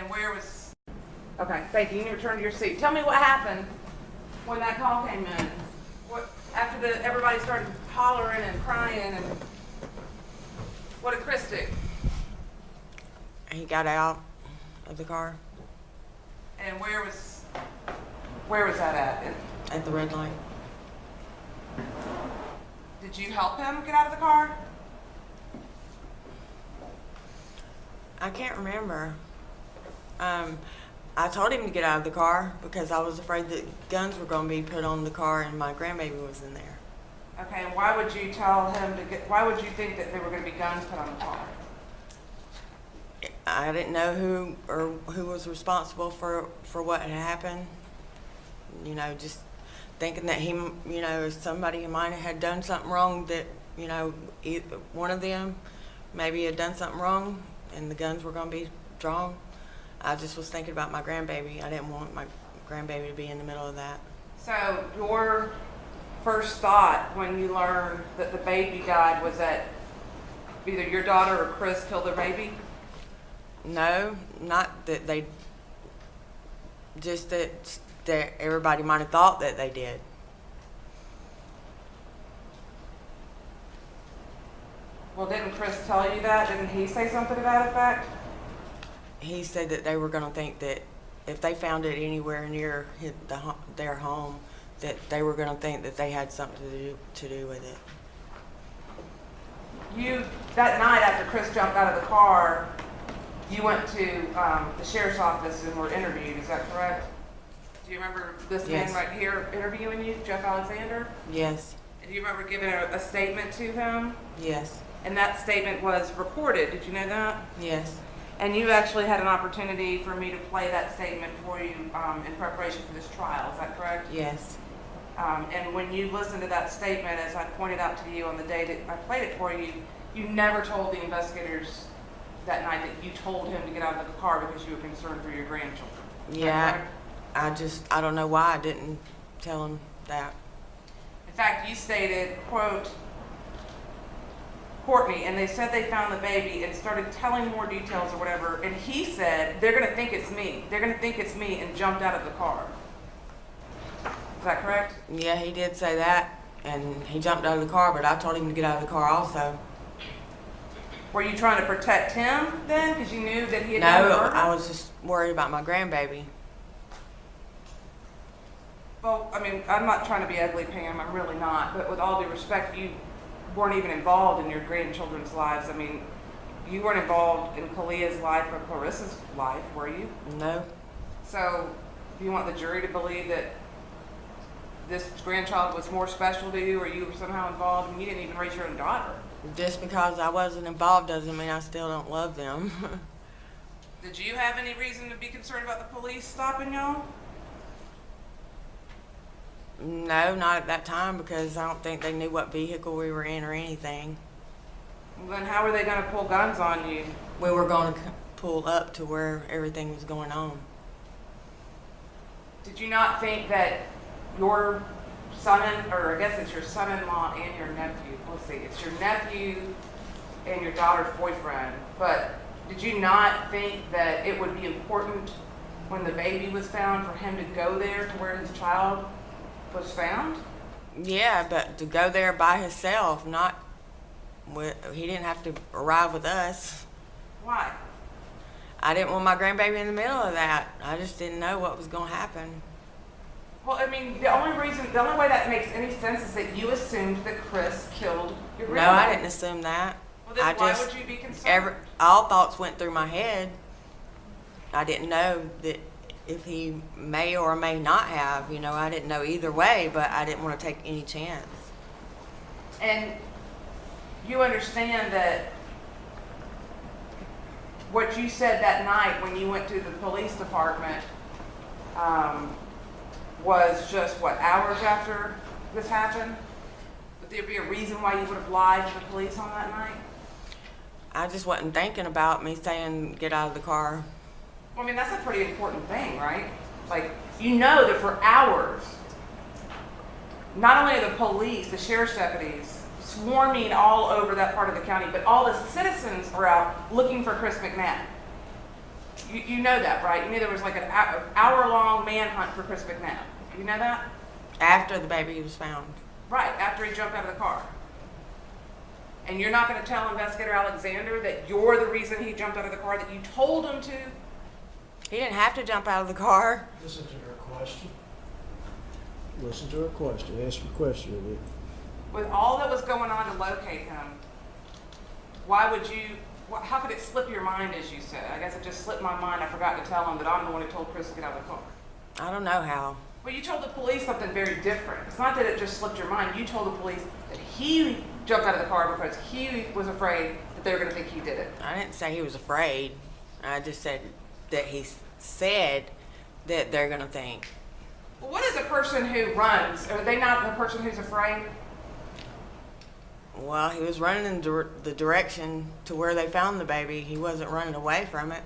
And where was... Okay, thank you. You can return to your seat. Tell me what happened when that call came in. What, after everybody started hollering and crying, and what did Chris do? He got out of the car. And where was that at? At the red light. Did you help him get out of the car? I can't remember. I told him to get out of the car because I was afraid that guns were going to be put on the car and my grandbaby was in there. Okay, and why would you tell him to get, why would you think that there were going to be guns put on the car? I didn't know who was responsible for what had happened. You know, just thinking that he, you know, somebody might have had done something wrong, that, you know, one of them maybe had done something wrong and the guns were going to be drawn. I just was thinking about my grandbaby. I didn't want my grandbaby to be in the middle of that. So your first thought when you learned that the baby died was that either your daughter or Chris killed the baby? No, not that they, just that everybody might have thought that they did. Well, didn't Chris tell you that? Didn't he say something to that effect? He said that they were going to think that if they found it anywhere near their home, that they were going to think that they had something to do with it. You, that night after Chris jumped out of the car, you went to the sheriff's office and were interviewed, is that correct? Do you remember this Yes. man right here interviewing you, Jeff Alexander? Yes. And do you remember giving a statement to him? Yes. And that statement was recorded, did you know that? Yes. And you actually had an opportunity for me to play that statement for you in preparation for this trial, is that correct? Yes. And when you listened to that statement, as I pointed out to you on the day that I played it for you, you never told the investigators that night that you told him to get out of the car because you were concerned for your grandchildren. Yeah, I don't know why I didn't tell him that. In fact, you stated, quote, Cortney, and they said they found the baby and started telling more details or whatever, and he said, they're going to think it's me. They're going to think it's me, and jumped out of the car. Is that correct? Yeah, he did say that, and he jumped out of the car, but I told him to get out of the car also. Were you trying to protect him then, because you knew that he had done the No, murder? I was just worried about my grandbaby. Well, I mean, I'm not trying to be ugly, Pam. I'm really not. But with all due respect, you weren't even involved in your grandchildren's lives. I mean, you weren't involved in Kalia's life or Clarissa's life, were you? No. So, do you want the jury to believe that this grandchild was more special to you, or you were somehow involved and you didn't even raise your own daughter? Just because I wasn't involved doesn't mean I still don't love them. Did you have any reason to be concerned about the police stopping y'all? No, not at that time, because I don't think they knew what vehicle we were in or anything. Well, then how were they going to pull guns on you? We were going to pull up to where everything was going on. Did you not think that your son, or I guess it's your son-in-law and your nephew, let's see, it's your nephew and your daughter's boyfriend, but did you not think that it would be important when the baby was found for him to go there to where his child was found? Yeah, but to go there by himself, not with, he didn't have to arrive with us. Why? I didn't want my grandbaby in the middle of that. I just didn't know what was going to happen. Well, I mean, the only way that makes any sense is that you assumed that Chris killed your No, grandmother. I didn't assume that. Well, then why would you be concerned? All thoughts went through my head. I didn't know that if he may or may not have, you know, I didn't know either way, but I didn't want to take any chance. And you understand that what you said that night when you went to the police department was just, what, hours after this happened? Would there be a reason why you would have lied to the police on that night? I just wasn't thinking about me saying get out of the car. Well, I mean, that's a pretty important thing, right? Like, you know that for hours, not only are the police, the sheriff's deputies, swarming all over that part of the county, but all the citizens are out looking for Chris McNabb. You know that, right? You knew there was like an hour-long manhunt for Chris McNabb. You know that? After the baby was found. Right, after he jumped out of the car. And you're not going to tell Investigator Alexander that you're the reason he jumped out of the car, that you told him to? He didn't have to jump out of the car. Listen to her question. Listen to her question. Ask your question of it. With all that was going on to locate him, why would you, how could it slip your mind, as you said? I guess it just slipped my mind. I forgot to tell him that I'm the one who told Chris to get out of the car. I don't know how. Well, you told the police something very different. It's not that it just slipped your mind. You told the police that he jumped out of the car because he was afraid that they were going to think he did it. I didn't say he was afraid. I just said that he said that they're going to think. Well, what is a person who runs? Are they not the person who's afraid? Well, he was running in the direction to where they found the baby. He wasn't running away from it.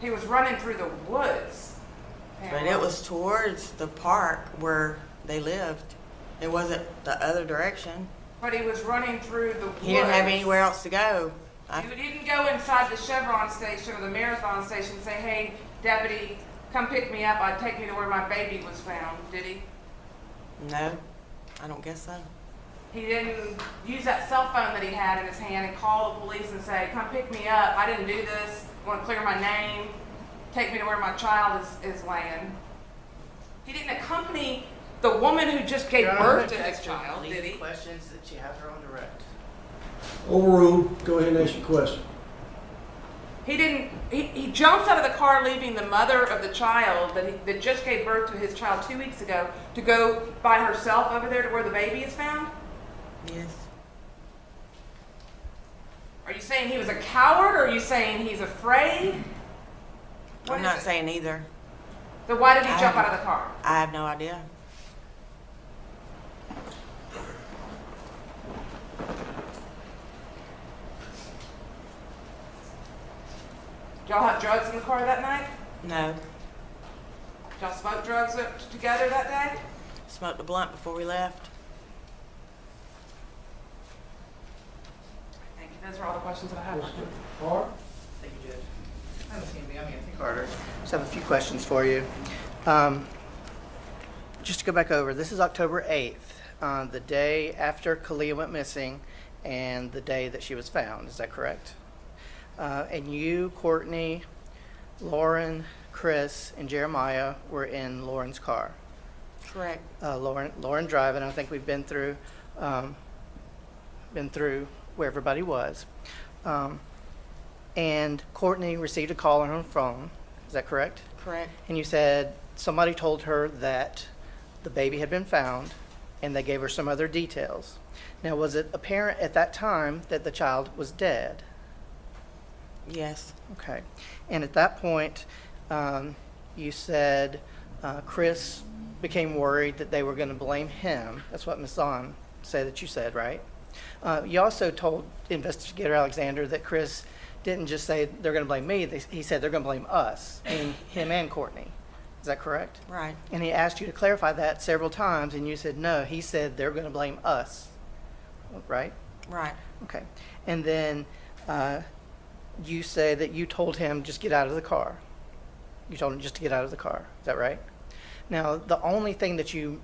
He was running through the woods. But it was towards the park where they lived. It wasn't the other direction. But he was running through the woods. He didn't have anywhere else to go. You didn't go inside the Chevron station or the Marathon station and say, hey, deputy, come pick me up. Take me to where my baby was found, did he? No, I don't guess so. He didn't use that cell phone that he had in his hand and call the police and say, come pick me up. I didn't do this. I want to clear my name. Take me to where my child is laying. He didn't accompany the woman who just gave birth to his child, did he? Questions that you have her on direct. Overruled. Go ahead and ask your question. He didn't. He jumps out of the car, leaving the mother of the child that just gave birth to his child 2 weeks ago to go by herself over there to where the baby is found. Yes. Are you saying he was a coward, or are you saying he's afraid? What I'm is not it? saying either. Then why did he jump out of the car? I have no idea. Did y'all have drugs in the car that night? No. Did y'all smoke drugs together that day? Smoked a blunt before we left. Thank you. Those are all the questions that I have. Mr. Hart? Thank you, Judge. I'm Anthony Carter. Just have a few questions for you. Just to go back over, this is October 8th, the day after Kalia went missing and the day that she was found. Is that correct? And you, Courtney, Lauren, Chris, and Jeremiah were in Lauren's car. Correct. Lauren driving. I think we've been through where everybody was. And Courtney received a call on her phone. Is that correct? Correct. And you said somebody told her that the baby had been found, and they gave her some other details. Now, was it apparent at that time that the child was dead? Yes. Okay. And at that point, you said Chris became worried that they were going to blame him. That's what Ms. Zahn said that you said, right? You also told Investigator Alexander that Chris didn't just say they're going to blame me. He said they're going to blame us, meaning him and Courtney. Is that correct? Right. And he asked you to clarify that several times, and you said no. He said they're going to blame us, right? Right. Okay. And then you say that you told him just get out of the car. You told him just to get out of the car. Is that right? Now, the only thing that you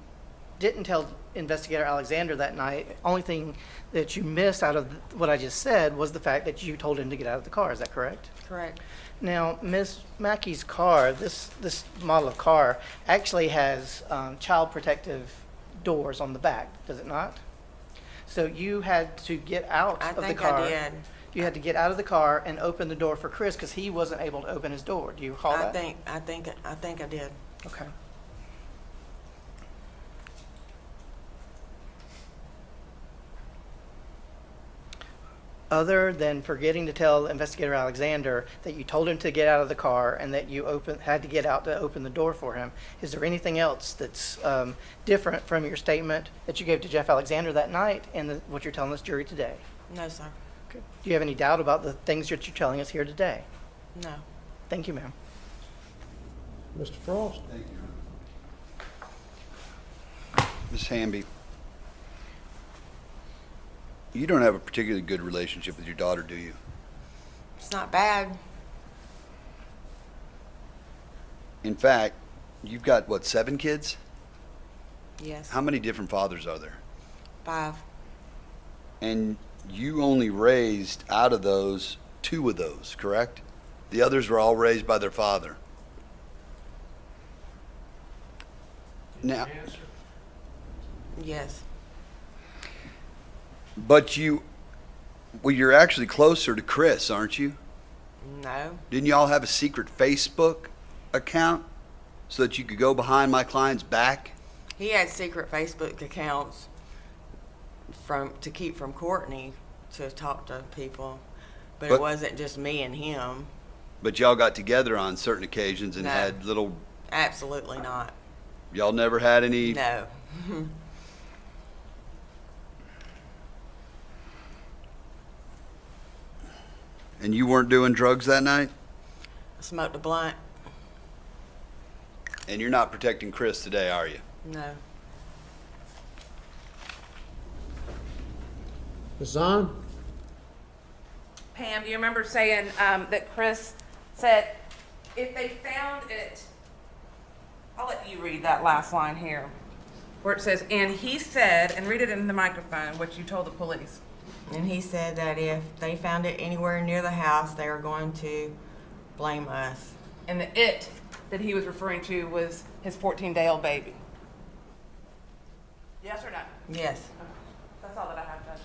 didn't tell Investigator Alexander that night, only thing that you missed out of what I just said was the fact that you told him to get out of the car. Is that correct? Correct. Now, Ms. Mackey's car, this model of car, actually has child protective doors on the back, does it not? So you had to get out of the car. I did. You had to get out of the car and open the door for Chris because he wasn't able to open his door. Do you recall that? I think I did. Okay. Other than forgetting to tell Investigator Alexander that you told him to get out of the car and that you had to get out to open the door for him, is there anything else that's different from your statement that you gave to Jeff Alexander that night and what you're telling this jury today? No, sir. Okay. Do you have any doubt about the things that you're telling us here today? No. Thank you, ma'am. Mr. Frost? Thank you. Ms. Hamby, you don't have a particularly good relationship with your daughter, do you? It's not bad. In fact, you've got, what, 7 kids? Yes. How many different fathers are there? 5. And you only raised out of those 2 of those, correct? The others were all raised by their father. Now, Yes. but you're actually closer to Chris, aren't you? No. Didn't you all have a secret Facebook account so that you could go behind my client's back? He had secret Facebook accounts to keep from Cortney to talk to people, but it But- wasn't just me and him. But y'all got together on certain occasions and No. had little, Absolutely not. y'all never had any? No. And you weren't doing drugs that night? I smoked a blunt. And you're not protecting Chris today, are you? No. Ms. Zahn? Pam, do you remember saying that Chris said if they found it, I'll let you read that last line here, where it says, and he said, and read it in the microphone, what you told the police. And he said that if they found it anywhere near the house, they were going to blame us. And the it that he was referring to was his 14-day-old baby. Yes or no? Yes. That's all that I have, Judge.